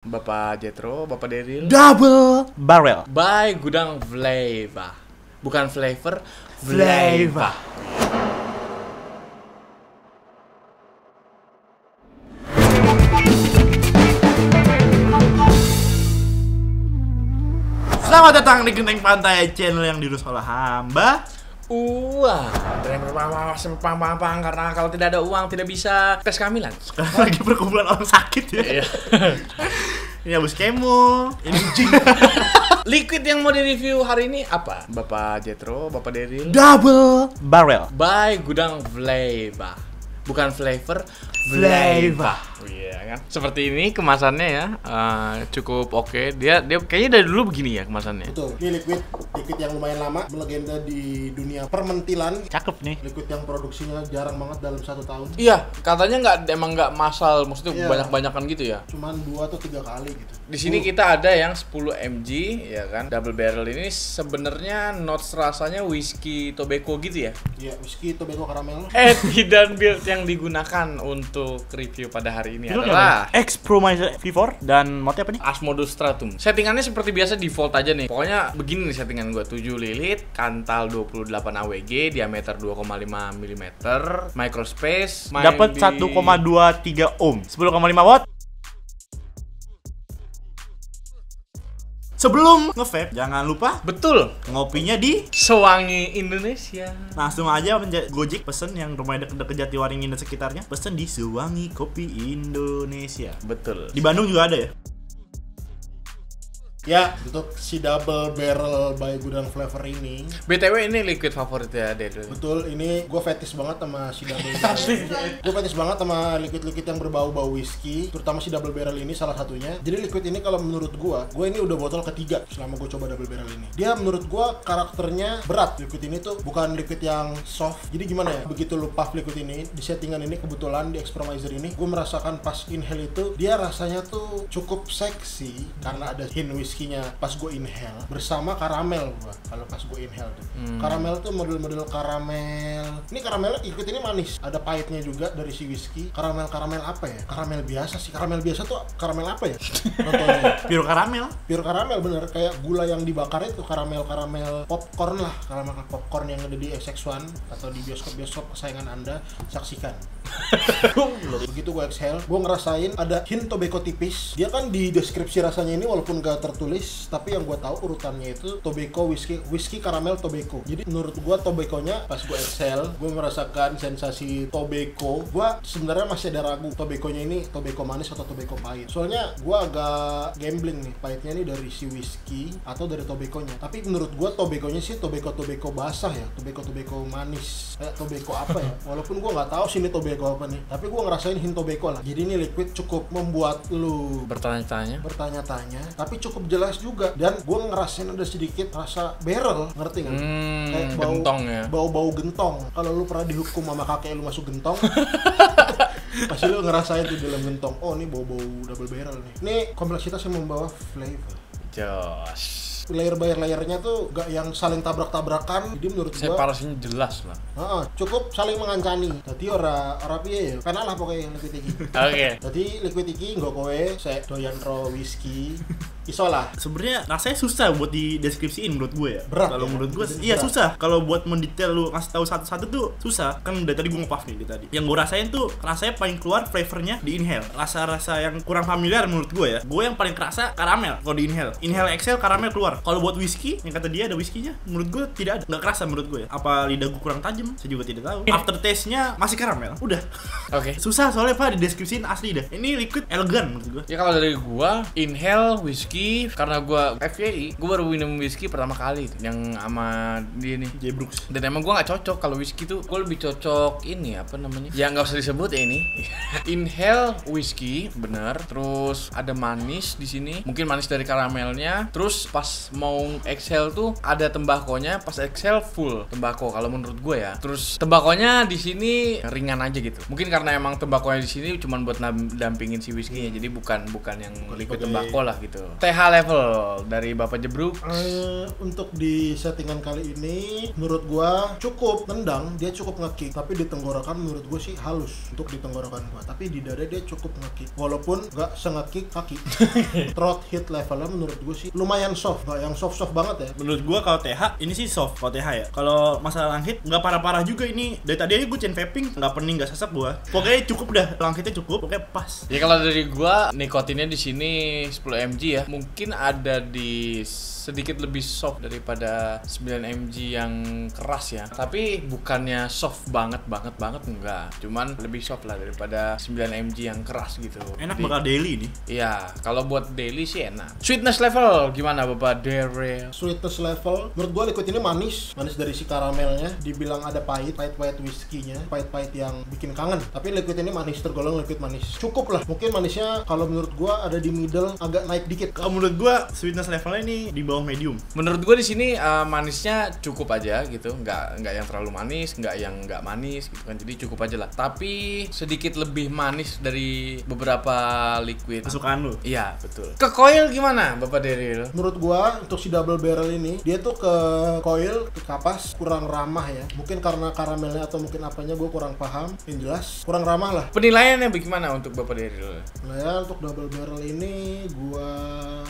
Bapak Jetro, Bapak Deril. Double barrel By Gudang Flavor. Bukan flavor, flavor. Selamat datang di Genteng Pantai, channel yang diurus oleh hamba. Wah, pang karena kalau tidak ada uang tidak bisa tes kehamilan. Sekarang lagi perkumpulan orang sakit ya. Iya. Ini habis kemo, ini jing. Liquid yang mau direview hari ini apa? Bapak Jetro, Bapak Deril. Double barrel By Gudang Flavor. Bukan flavor, flavor. Iya kan? Seperti ini kemasannya ya, cukup oke. Dia kayaknya dari dulu begini ya kemasannya. Betul, ini liquid yang lumayan lama, melegenda di dunia permentilan. Cakep nih. Liquid yang produksinya jarang banget dalam 1 tahun. Iya, katanya emang nggak massal, maksudnya Iya. banyak-banyakan gitu ya. Cuman 2 atau 3 kali gitu. Di sini kita ada yang 10 mg ya kan. Double barrel ini sebenarnya notes rasanya whiskey tobacco gitu ya. Iya, whisky tobacco karamel. Edit dan build yang digunakan untuk review pada hari ini adalah X-Promiser V4 dan modnya apa nih? Asmodus Stratum. Settingannya seperti biasa default aja nih. Pokoknya begini nih settingan gua, 7 lilit, kantal 28 AWG, diameter 2,5 mm, microspace, main Dapat di 1,23 ohm, 10,5 watt. Sebelum nge-vape, jangan lupa Betul, ngopinya di Sewangi Indonesia. langsung aja Gojek pesen yang rumahnya deket-deket Jatiwaringin dan sekitarnya. Pesen di Sewangi Kopi Indonesia. Betul. Di Bandung juga ada ya? Ya, untuk si double barrel by Gudang Flavor ini. BTW ini liquid favorit ya, Dede. Betul, ini gue fetish banget sama si double barrel. Gue fetish banget sama liquid-liquid yang berbau-bau whisky, terutama si double barrel ini salah satunya. Jadi liquid ini kalau menurut gue ini udah botol ketiga selama gue coba double barrel ini. Dia menurut gue karakternya berat. Liquid ini tuh bukan liquid yang soft. Jadi gimana ya? Begitu lu puff liquid ini di settingan ini, kebetulan di X-Promiser ini, gue merasakan pas inhale itu dia rasanya tuh cukup seksi karena ada hint whisky-nya pas gue inhale bersama karamel gua. Kalau pas gue inhale tuh karamel tuh model-model karamel, ini karamelnya ikut ini manis, ada pahitnya juga dari si whisky. Karamel apa ya, karamel biasa sih. Karamel biasa tuh karamel apa ya contohnya? Pure karamel. Pure karamel, bener, kayak gula yang dibakar itu. Karamel popcorn lah, karamel popcorn yang ada di XX1 atau di bioskop kesayangan Anda, saksikan. Begitu gue exhale, gue ngerasain ada hint tobacco tipis. Dia kan di deskripsi rasanya ini walaupun gak tertulis, tapi yang gue tahu urutannya itu tobacco, whisky karamel tobacco. Jadi menurut gue tobacco-nya pas gue exhale, gue merasakan sensasi tobacco. Gue sebenarnya masih ada ragu tobacco-nya ini tobacco manis atau tobacco pahit. Soalnya gue agak gambling nih, pahitnya ini dari si whisky atau dari tobacco-nya. Tapi menurut gue tobacco-nya sih tobacco basah ya, tobacco manis. Kayak tobacco apa ya? Walaupun gue nggak tahu sih ini tobacco apa nih, tapi gue ngerasain hint tobacco lah. Jadi ini liquid cukup membuat lu Bertanya-tanya. tapi cukup jelas juga. Dan gue ngerasain ada sedikit rasa barrel, ngerti nggak? Kayak Gentong ya. Bau gentong. Kalau lu pernah dihukum sama kakek lu masuk gentong, pasti lu ngerasain tuh dalam gentong. Oh, ini bau double barrel nih. Ini kompleksitas yang membawa flavor. Jos. Layer-layernya tuh gak yang saling tabrak-tabrakan. Jadi menurut gua Separasinya jelas lah. cukup saling mengancani. Jadi ora piye ya. Penal lah pokoknya liquid iki. Oke. Jadi liquid iki nggo kowe sek doyan ro whisky. Iso lah. Sebenarnya rasanya susah buat dideskripsiin menurut gue ya. Berat Kalau ya? menurut gue, Berat. iya susah. Kalau buat mendetail lu ngasih tahu satu-satu tuh susah. Kan dari tadi gue nge-puff nih dari tadi. Yang gue rasain tuh rasanya paling keluar flavornya di inhale. Rasa-rasa yang kurang familiar menurut gue ya. Gue yang paling kerasa karamel kalau di inhale. Inhale exhale karamel keluar. Kalau buat whisky, yang kata dia ada whiskynya, menurut gue tidak ada. Nggak kerasa menurut gue ya. Apa lidah gue kurang tajam? Saya juga tidak tahu. Aftertaste-nya masih karamel. Udah. Oke. Susah soalnya Pak dideskripsiin asli dah. Ini liquid elegan menurut gue. Ya kalau dari gua, inhale whisky karena gua FYI, gua baru minum whisky pertama kali tuh, yang sama dia nih. J. Brooks. Dan emang gua nggak cocok kalau whisky tuh, gua lebih cocok ini apa namanya? Ya nggak usah disebut ya ini. Inhale whisky, bener. Terus ada manis di sini, mungkin manis dari karamelnya. Terus pas mau exhale tuh ada tembakonya, pas exhale full tembakau kalau menurut gue ya. Terus tembakonya di sini ringan aja gitu. Mungkin karena emang tembakonya di sini cuma buat dampingin si whisky-nya, jadi bukan yang liquid tembakau lah gitu. TH level dari Bapak Jebruk. Untuk di settingan kali ini menurut gua cukup tendang, dia cukup ngekick, tapi di tenggorokan menurut gua sih halus untuk di tenggorokan gua, tapi di dada dia cukup ngekick walaupun nggak se-ngekick kaki. Throat hit levelnya menurut gua sih lumayan soft, nggak yang soft banget ya. Menurut gua kalau TH ini sih soft kalau TH ya. Kalau masalah langhit nggak parah-parah juga ini. Dari tadi aja gua chain vaping nggak pening, nggak sesek gua. Pokoknya cukup dah, langhitnya cukup, pokoknya pas. Ya kalau dari gua nikotinnya di sini 10 mg ya. Mungkin ada di sedikit lebih soft daripada 9 mg yang keras ya. Tapi bukannya soft banget enggak. Cuman lebih soft lah daripada 9 mg yang keras gitu. Enak Jadi, bakal daily nih. iya, kalau buat daily sih enak. Sweetness level gimana Bapak Daryl? Sweetness level menurut gua liquid ini manis dari si karamelnya. Dibilang ada pahit whisky-nya, pahit yang bikin kangen. Tapi liquid ini manis, tergolong liquid manis. Cukup lah. Mungkin manisnya kalau menurut gua ada di middle, agak naik dikit. Kalau menurut gua sweetness levelnya ini di bawah medium. Menurut gue di sini manisnya cukup aja gitu, nggak yang terlalu manis, nggak yang nggak manis gitu kan, jadi cukup aja lah. Tapi sedikit lebih manis dari beberapa liquid. Kesukaan lu? Iya betul. Ke coil gimana Bapak Daryl? Menurut gua untuk si double barrel ini dia tuh ke coil, ke kapas kurang ramah ya. Mungkin karena karamelnya atau mungkin apanya gua kurang paham. Yang jelas kurang ramah lah. Penilaiannya bagaimana untuk Bapak Daryl? Nah ya untuk double barrel ini gua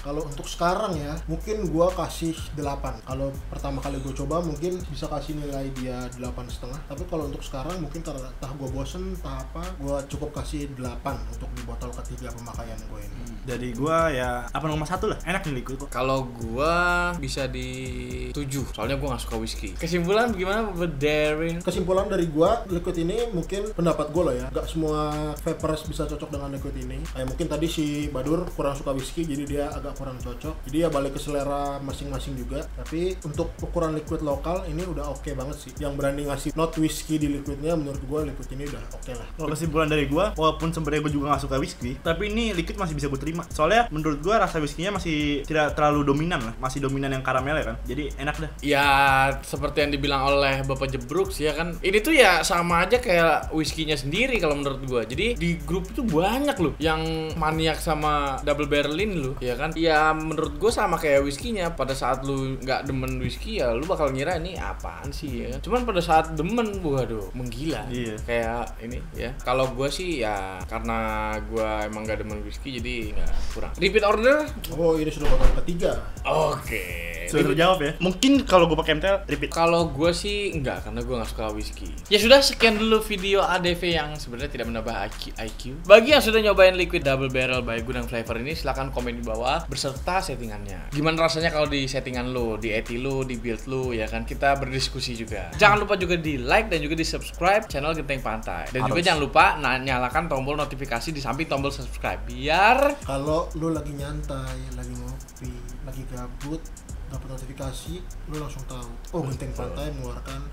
kalau untuk sekarang ya mungkin gua kasih 8. Kalau pertama kali gue coba mungkin bisa kasih nilai dia 8,5. Tapi kalau untuk sekarang mungkin karena entah gue bosen entah apa, gue cukup kasih 8 untuk di botol ketiga pemakaian gue ini. Dari gua ya 8,1 lah. Enak nih liquid kok. Kalau gua bisa di 7. Soalnya gua nggak suka whisky. Kesimpulan gimana Bapak Daryl? Kesimpulan dari gua, liquid ini mungkin pendapat gua lah ya, gak semua vapers bisa cocok dengan liquid ini. Kayak mungkin tadi si Badur kurang suka whisky jadi dia agak kurang cocok. Jadi ya balik ke selera masing-masing juga. Tapi untuk ukuran liquid lokal ini udah oke banget sih. Yang berani ngasih not whisky di liquidnya menurut gua liquid ini udah oke lah. Kalau kesimpulan dari gua, walaupun sebenarnya gua juga nggak suka whisky, tapi ini liquid masih bisa gua terima. Soalnya menurut gua rasa whisky-nya masih tidak terlalu dominan lah, masih dominan yang karamel ya kan. Jadi enak dah. Ya seperti yang dibilang oleh Bapak Jebruk sih ya kan. Ini tuh ya sama aja kayak whisky-nya sendiri kalau menurut gua. Jadi di grup itu banyak loh yang maniak sama double barrel ini loh, ya kan? Ya menurut gua sama kayak whisky-nya. Pada saat lu nggak demen whisky ya lu bakal ngira ini apaan sih ya. Cuman pada saat demen, waduh, menggila. Iya. Kayak ini ya. Kalau gua sih ya karena gua emang nggak demen whisky jadi nggak kurang. Repeat order? Oh ini sudah botol ketiga. Oke. Sudah terjawab ya. Mungkin kalau gua pakai MTL repeat. Kalau gue sih enggak, karena gue nggak suka whisky. Ya sudah, sekian dulu video ADV yang sebenarnya tidak menambah IQ. Bagi yang sudah nyobain liquid double barrel by Gudang Flavor ini, silahkan komen di bawah beserta settingannya. Gimana rasanya kalau di settingan lo, di ET lo, di build lo, ya kan? Kita berdiskusi juga. Jangan lupa juga di like dan juga di subscribe channel Genteng Pantai. Dan juga jangan lupa nyalakan tombol notifikasi di samping tombol subscribe biar kalau lu lagi nyantai, lagi ngopi, lagi gabut, dapat notifikasi, lu langsung tahu. Oh, Genteng Pantai mengeluarkan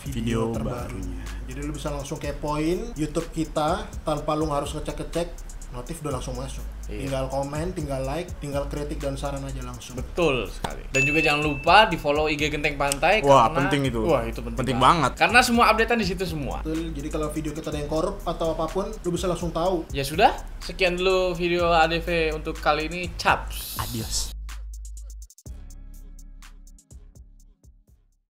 video terbarunya. Jadi lu bisa langsung kepoin YouTube kita tanpa lu harus ngecek-ngecek, notif udah langsung masuk. Iya. Tinggal komen, tinggal like, tinggal kritik dan saran aja langsung. betul sekali. Dan juga jangan lupa di follow IG Genteng Pantai. Wah, karena, penting itu. Wah, itu penting, Penting banget. Karena semua updatean di situ semua. Betul. Jadi kalau video kita ada yang korup atau apapun, lu bisa langsung tahu. Ya sudah, sekian dulu video ADV untuk kali ini. Caps. Adios.